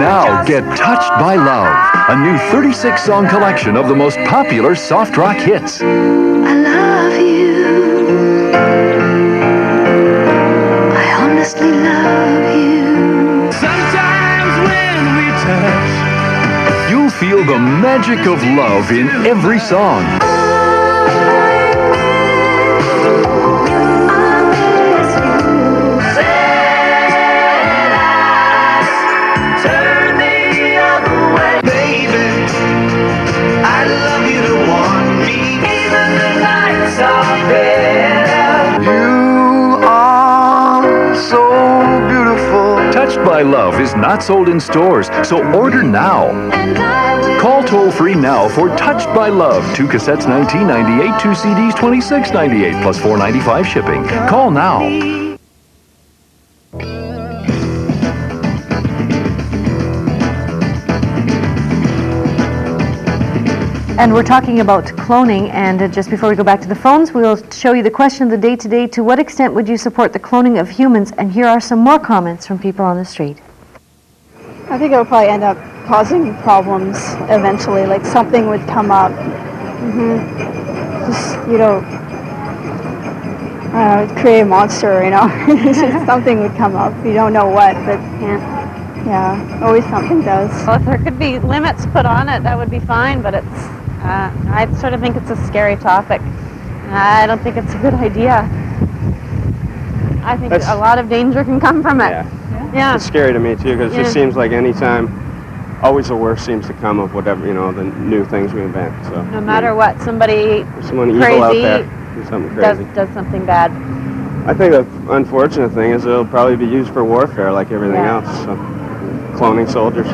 Now get Touched by Love, a new 36-song collection of the most popular soft rock hits. I love you. I honestly love you. Sometimes when we touch, you'll feel the magic of love in every song. Touched by Love is not sold in stores, so order now. Call toll-free now for Touched by Love. 2 cassettes $19.98, 2 CDs $26.98, plus $4.95 shipping. Call now. And we're talking about cloning, and just before we go back to the phones, we'll show you the question of the day today. To what extent would you support the cloning of humans? And here are some more comments from people on the street. I think it would probably end up causing problems eventually, like something would come up. Just, I don't know, create a monster, Just something would come up. You don't know what, but yeah, always something does. Well, if there could be limits put on it, that would be fine, but it's, I sort of think it's a scary topic. I don't think it's a good idea. I think a lot of danger can come from it. Yeah. It's scary to me, too, because it just seems like any time, always the worst seems to come of whatever, the new things we invent. So no matter what, somebody evil out there do something crazy. Does something bad. I think the unfortunate thing is it'll probably be used for warfare like everything else. So cloning soldiers.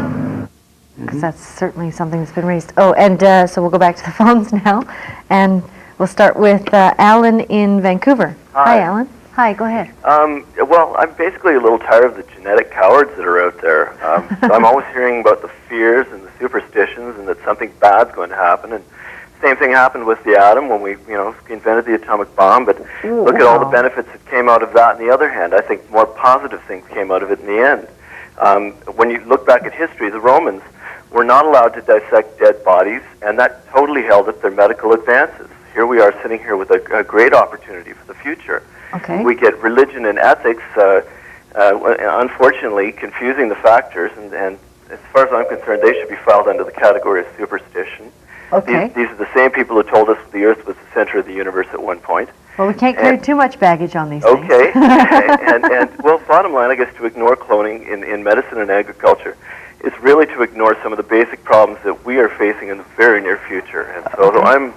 Because that's certainly something that's been raised. Oh, and so we'll go back to the phones now, and we'll start with Alan in Vancouver. Hi, Alan. Hi, go ahead. Well, I'm basically a little tired of the genetic cowards that are out there. So I'm always hearing about the fears and the superstitions and that something bad's going to happen. And same thing happened with the atom when we, invented the atomic bomb. But look at all the benefits that came out of that. On the other hand, I think more positive things came out of it in the end. When you look back at history, the Romans were not allowed to dissect dead bodies, and that totally held up their medical advances. Here we are sitting here with a great opportunity for the future. Okay. We get religion and ethics, unfortunately, confusing the factors, and as far as I'm concerned, they should be filed under the category of superstition. Okay. These are the same people who told us the Earth was the center of the universe at one point. Well, we can't carry too much baggage on these things. Okay. Well, bottom line, I guess, to ignore cloning in medicine and agriculture is really to ignore some of the basic problems that we are facing in the very near future. And so I'm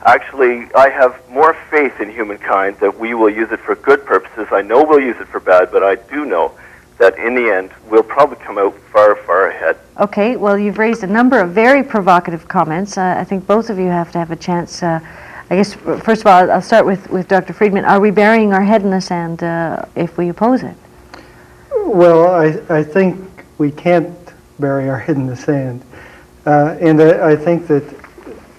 Actually, I have more faith in humankind that we will use it for good purposes. I know we'll use it for bad, but I do know that in the end, we'll probably come out far, far ahead. Okay, well, you've raised a number of very provocative comments. I think both of you have to have a chance. I guess, first of all, I'll start with Dr. Friedman. Are we burying our head in the sand if we oppose it? Well, I think we can't bury our head in the sand. And I think that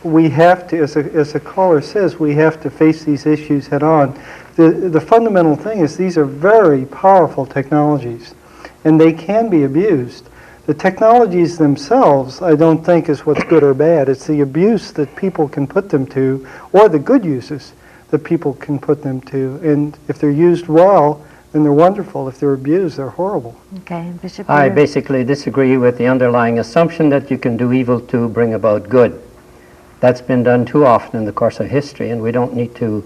we have to, as the caller says, we have to face these issues head on. The fundamental thing is these are very powerful technologies, and they can be abused. The technologies themselves, I don't think, is what's good or bad. It's the abuse that people can put them to, or the good uses that people can put them to. And if they're used well, then they're wonderful. If they're abused, they're horrible. Okay, Bishop. I basically disagree with the underlying assumption that you can do evil to bring about good. That's been done too often in the course of history, and we don't need to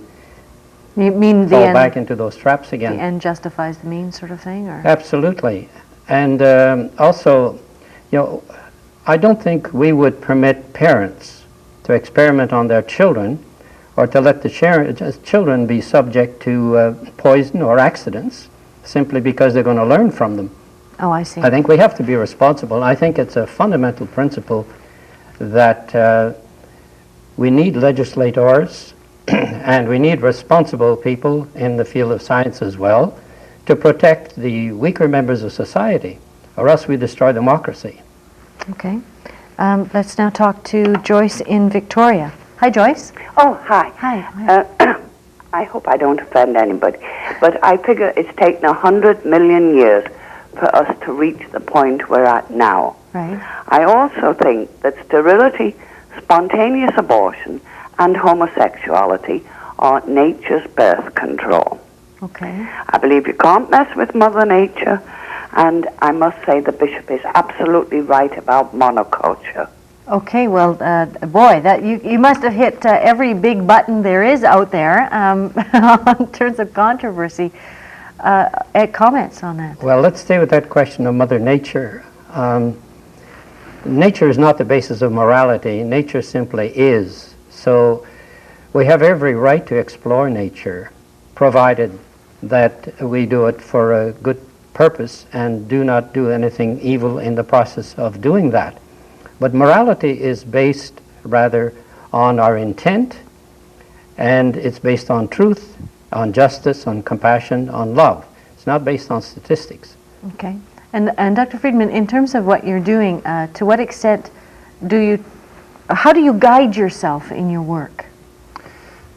fall back into those traps again. The end justifies the means, sort of thing, or? Absolutely. And also, I don't think we would permit parents to experiment on their children, or to let the children be subject to poison or accidents simply because they're going to learn from them. Oh, I see. I think we have to be responsible. I think it's a fundamental principle that we need legislators and we need responsible people in the field of science as well to protect the weaker members of society, or else we destroy democracy. Okay. Let's now talk to Joyce in Victoria. Hi, Joyce. Oh, hi. Hi. I hope I don't offend anybody, but I figure it's taken 100 million years for us to reach the point we're at now. Right. I also think that sterility, spontaneous abortion, and homosexuality are nature's birth control. Okay. I believe you can't mess with Mother Nature, and I must say the Bishop is absolutely right about monoculture. Okay, well, boy, that you must have hit every big button there is out there in terms of controversy. Comments on that? Well, let's stay with that question of Mother Nature. Nature is not the basis of morality. Nature simply is. So we have every right to explore nature, provided that we do it for a good purpose and do not do anything evil in the process of doing that. But morality is based rather on our intent, and it's based on truth, on justice, on compassion, on love. It's not based on statistics. Okay. And Dr. Friedman, in terms of what you're doing, to what extent how do you guide yourself in your work?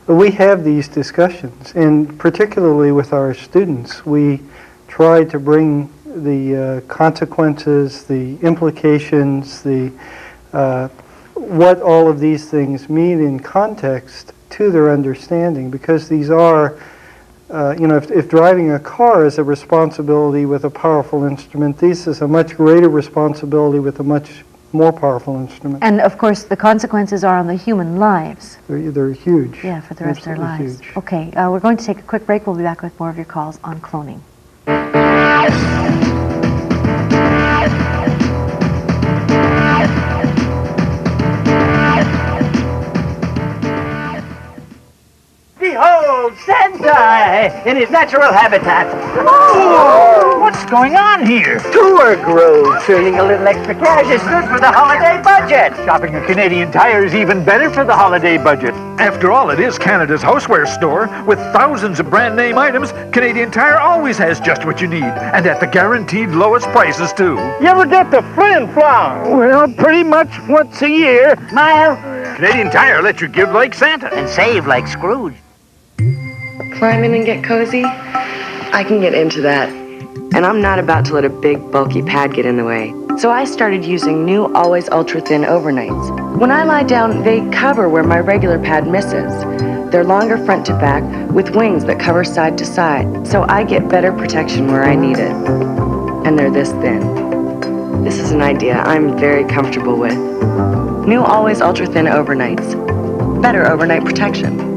We have these discussions, and particularly with our students, we try to bring the consequences, the implications, what all of these things mean in context to their understanding, because these are, if driving a car is a responsibility with a powerful instrument, this is a much greater responsibility with a much more powerful instrument. And of course, the consequences are on the human lives. They're huge. Yeah, for the rest of their lives. Huge. Okay, we're going to take a quick break. We'll be back with more of your calls on cloning. Behold, Sensei in his natural habitat. Oh, what's going on here? Tour growth. Earning a little extra cash is good for the holiday budget. Shopping at Canadian Tire is even better for the holiday budget. After all, it is Canada's houseware store. With thousands of brand name items, Canadian Tire always has just what you need. And at the guaranteed lowest prices, too. You ever get the Flin Flon? Well, pretty much once a year. Smile. Canadian Tire lets you give like Santa. And save like Scrooge. Climb in and get cozy? I can get into that. And I'm not about to let a big, bulky pad get in the way. So I started using new Always Ultra Thin Overnights. When I lie down, they cover where my regular pad misses. They're longer front to back with wings that cover side to side, so I get better protection where I need it. And they're this thin. This is an idea I'm very comfortable with. New Always Ultra Thin Overnights. Better overnight protection.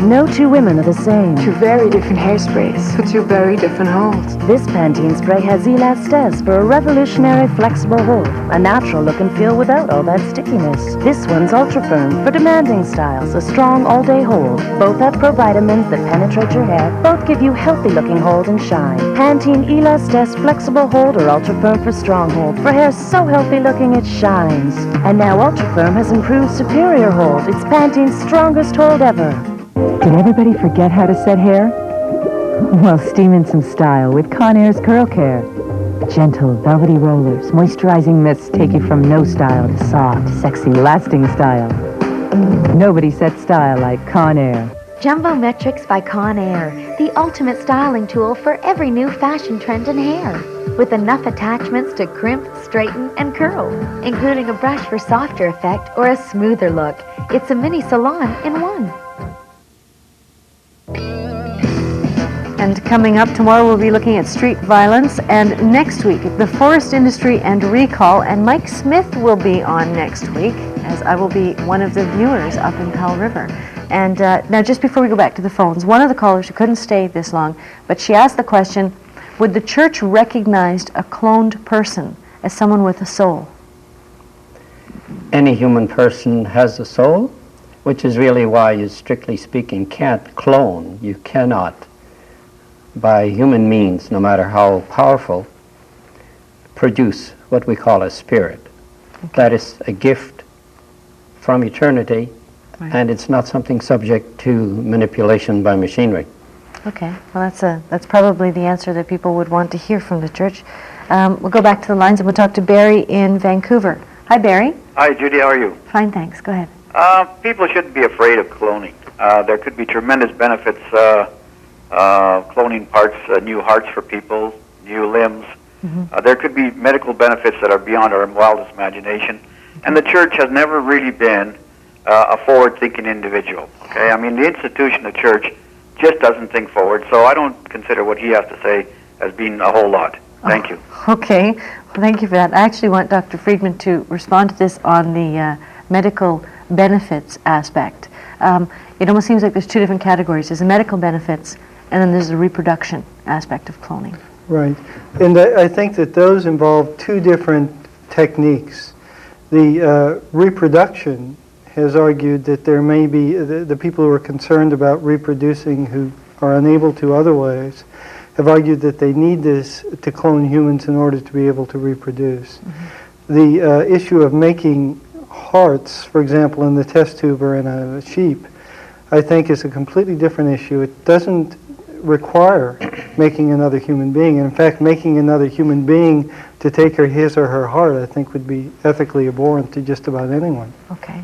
No two women are the same. Two very different hairsprays for two very different holds. This Pantene spray has elastase for a revolutionary flexible hold. A natural look and feel without all that stickiness. This one's ultra firm for demanding styles. A strong all-day hold. Both have provitamins that penetrate your hair. Both give you healthy looking hold and shine. Pantene elastase flexible hold or ultra firm for strong hold. For hair so healthy looking it shines. And now ultra firm has improved superior hold. It's Pantene's strongest hold ever. Did everybody forget how to set hair? Well, steam in some style with Conair's Curl Care. Gentle, velvety rollers, moisturizing mists take you from no style to soft, sexy, lasting style. Nobody sets style like Conair. Jumbo Metrics by Conair, the ultimate styling tool for every new fashion trend in hair. With enough attachments to crimp, straighten, and curl, including a brush for softer effect or a smoother look. It's a mini salon in one. And coming up tomorrow, we'll be looking at street violence. And next week, the forest industry and recall. And Mike Smith will be on next week, as I will be one of the viewers up in Powell River. And now, just before we go back to the phones, one of the callers who couldn't stay this long, but she asked the question, would the church recognize a cloned person as someone with a soul? Any human person has a soul, which is really why you, strictly speaking, can't clone. You cannot, by human means, no matter how powerful, produce what we call a spirit. Okay. That is a gift from eternity, right. And it's not something subject to manipulation by machinery. Okay, well that's probably the answer that people would want to hear from the church. We'll go back to the lines and we'll talk to Barry in Vancouver. Hi, Barry. Hi, Judy, how are you? Fine, thanks. Go ahead. People shouldn't be afraid of cloning. There could be tremendous benefits, cloning parts, new hearts for people, new limbs. Mm-hmm. There could be medical benefits that are beyond our wildest imagination. And the church has never really been a forward-thinking individual. Okay, I mean, the institution, the church, just doesn't think forward, so I don't consider what he has to say as being a whole lot. Thank you. Okay, well, thank you for that. I actually want Dr. Friedman to respond to this on the medical benefits aspect. It almost seems like there's two different categories. There's the medical benefits, and then there's the reproduction aspect of cloning. Right, and I think that those involve two different techniques. The reproduction has argued that there may be, the people who are concerned about reproducing who are unable to otherwise, have argued that they need this to clone humans in order to be able to reproduce. Mm-hmm. The issue of making hearts, for example, in the test tube or in a sheep, I think is a completely different issue. It doesn't require making another human being. And in fact, making another human being to take his or her heart, I think, would be ethically abhorrent to just about anyone. Okay.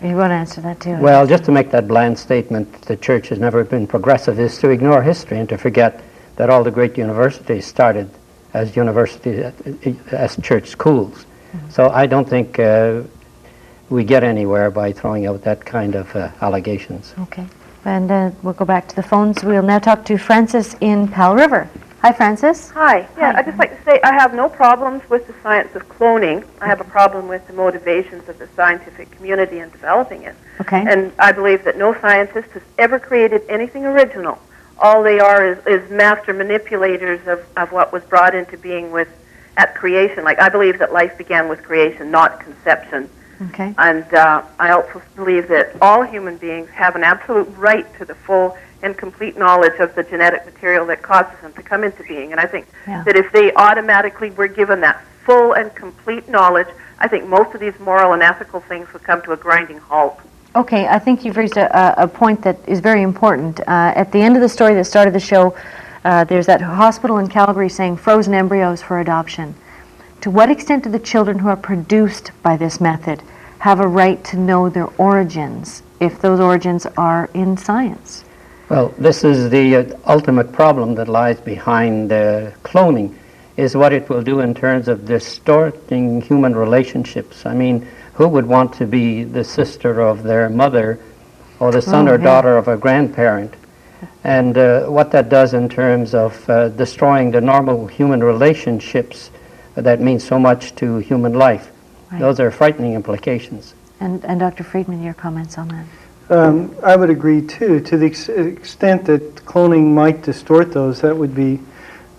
You want to answer that too? Well, just to make that bland statement, the church has never been progressive, is to ignore history and to forget that all the great universities started as universities, as church schools. Mm-hmm. So I don't think we get anywhere by throwing out that kind of allegations. Okay. And we'll go back to the phones. We'll now talk to Francis in Powell River. Hi, Francis. Hi. Yeah, I'd just like to say I have no problems with the science of cloning. I have a problem with the motivations of the scientific community in developing it. Okay. And I believe that no scientist has ever created anything original. All they are is master manipulators of what was brought into being at creation. Like, I believe that life began with creation, not conception. Okay. And I also believe that all human beings have an absolute right to the full and complete knowledge of the genetic material that causes them to come into being. And I think that if they automatically were given that full and complete knowledge, I think most of these moral and ethical things would come to a grinding halt. Okay, I think you've raised a point that is very important. At the end of the story that started the show, there's that hospital in Calgary saying frozen embryos for adoption. To what extent do the children who are produced by this method have a right to know their origins, if those origins are in science? Well, this is the ultimate problem that lies behind cloning, is what it will do in terms of distorting human relationships. I mean, who would want to be the sister of their mother or the son or daughter of a grandparent? And what that does in terms of destroying the normal human relationships that mean so much to human life. Right. Those are frightening implications. And Dr. Friedman, your comments on that? I would agree too. To the extent that cloning might distort those, that would be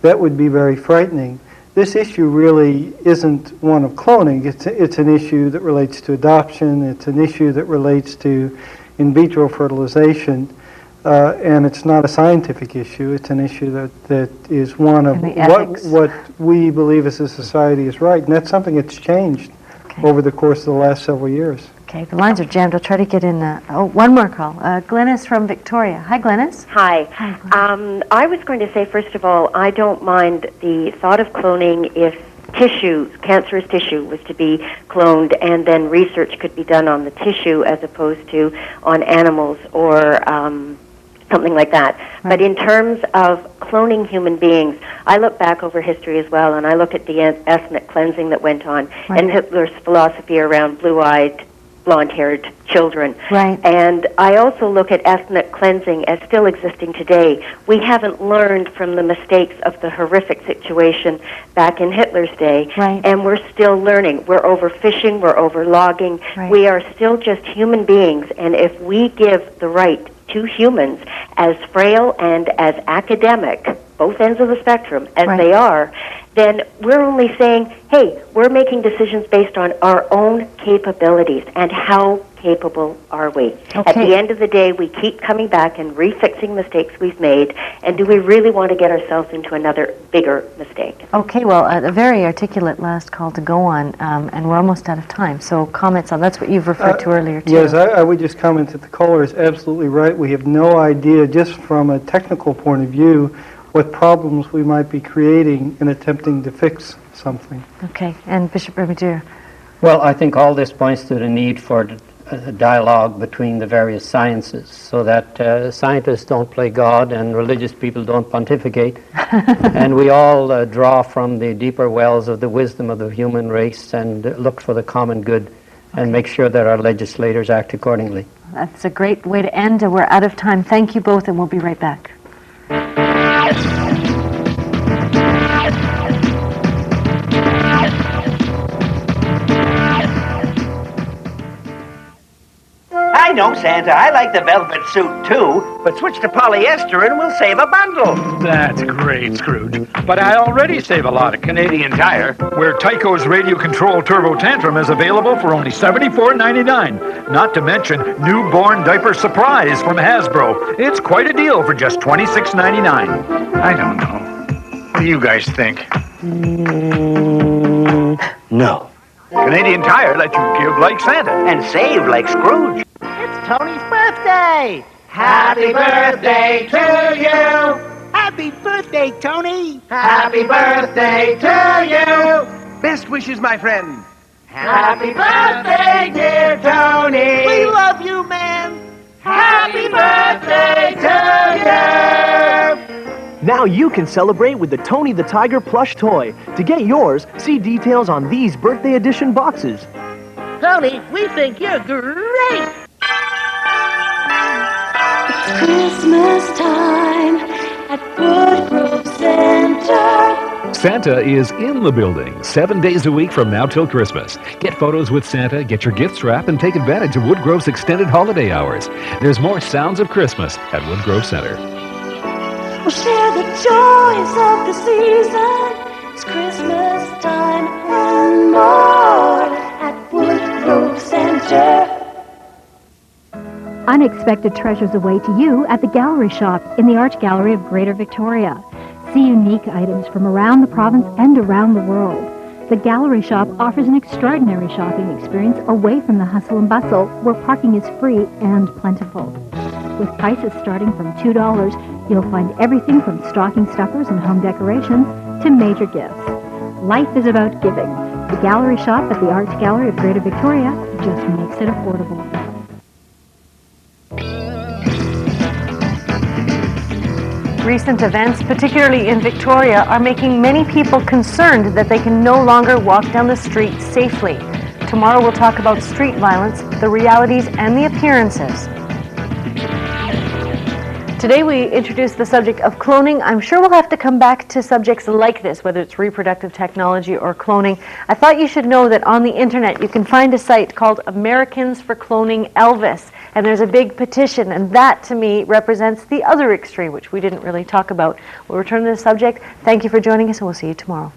very frightening. This issue really isn't one of cloning. It's an issue that relates to adoption. It's an issue that relates to in vitro fertilization, and it's not a scientific issue. It's an issue that is one of what we believe as a society is right, and that's something that's changed over the course of the last several years. Okay, the lines are jammed. I'll try to get in. One more call. Glennis from Victoria. Hi, Glennis. Hi. I was going to say, first of all, I don't mind the thought of cloning if cancerous tissue was to be cloned, and then research could be done on the tissue as opposed to on animals or something like that. Right. But in terms of cloning human beings, I look back over history as well, and I look at the ethnic cleansing that went on, and Hitler's philosophy around blue-eyed, blonde-haired children. Right. And I also look at ethnic cleansing as still existing today. We haven't learned from the mistakes of the horrific situation back in Hitler's day, and we're still learning. We're overfishing, we're overlogging. Right. We are still just human beings, and if we give the right to humans, as frail and as academic, both ends of the spectrum, as they are, then we're only saying, hey, we're making decisions based on our own capabilities, and how capable are we? Okay. At the end of the day, we keep coming back and refixing mistakes we've made, and do we really want to get ourselves into another bigger mistake? Okay, well, a very articulate last call to go on, and we're almost out of time, so comments on that's what you've referred to earlier, too. Yes, I would just comment that the caller is absolutely right. We have no idea, just from a technical point of view, what problems we might be creating in attempting to fix something. Okay, and Bishop Bermudier. Well, I think all this points to the need for a dialogue between the various sciences, so that scientists don't play God and religious people don't pontificate, and we all draw from the deeper wells of the wisdom of the human race and look for the common good and make sure that our legislators act accordingly. That's a great way to end. We're out of time. Thank you both, and we'll be right back. I know, Santa. I like the velvet suit, too. But switch to polyester and we'll save a bundle. That's great, Scrooge. But I already save a lot at Canadian Tire, where Tyco's Radio Control Turbo Tantrum is available for only $74.99. Not to mention Newborn Diaper Surprise from Hasbro. It's quite a deal for just $26.99. I don't know. What do you guys think? No. Canadian Tire lets you give like Santa. And save like Scrooge. It's Tony's birthday! Happy birthday to you! Happy birthday, Tony! Happy birthday to you! Best wishes, my friend. Happy birthday, dear Tony! We love you, man! Happy birthday to you! Now you can celebrate with the Tony the Tiger plush toy. To get yours, see details on these birthday edition boxes. Tony, we think you're great! It's Christmas time at Woodgrove Center. Santa is in the building 7 days a week from now till Christmas. Get photos with Santa, get your gifts wrapped, and take advantage of Woodgrove's extended holiday hours. There's more sounds of Christmas at Woodgrove Center. We'll share the joys of the season. It's Christmas time and more at Woodgrove Center. Unexpected treasures await you at the Gallery Shop in the Art Gallery of Greater Victoria. See unique items from around the province and around the world. The Gallery Shop offers an extraordinary shopping experience away from the hustle and bustle, where parking is free and plentiful. With prices starting from $2, you'll find everything from stocking stuffers and home decorations to major gifts. Life is about giving. The Gallery Shop at the Art Gallery of Greater Victoria just makes it affordable. Recent events, particularly in Victoria, are making many people concerned that they can no longer walk down the street safely. Tomorrow we'll talk about street violence, the realities and the appearances. Today we introduced the subject of cloning. I'm sure we'll have to come back to subjects like this, whether it's reproductive technology or cloning. I thought you should know that on the internet you can find a site called Americans for Cloning Elvis, and there's a big petition, and that to me represents the other extreme, which we didn't really talk about. We'll return to the subject. Thank you for joining us, and we'll see you tomorrow.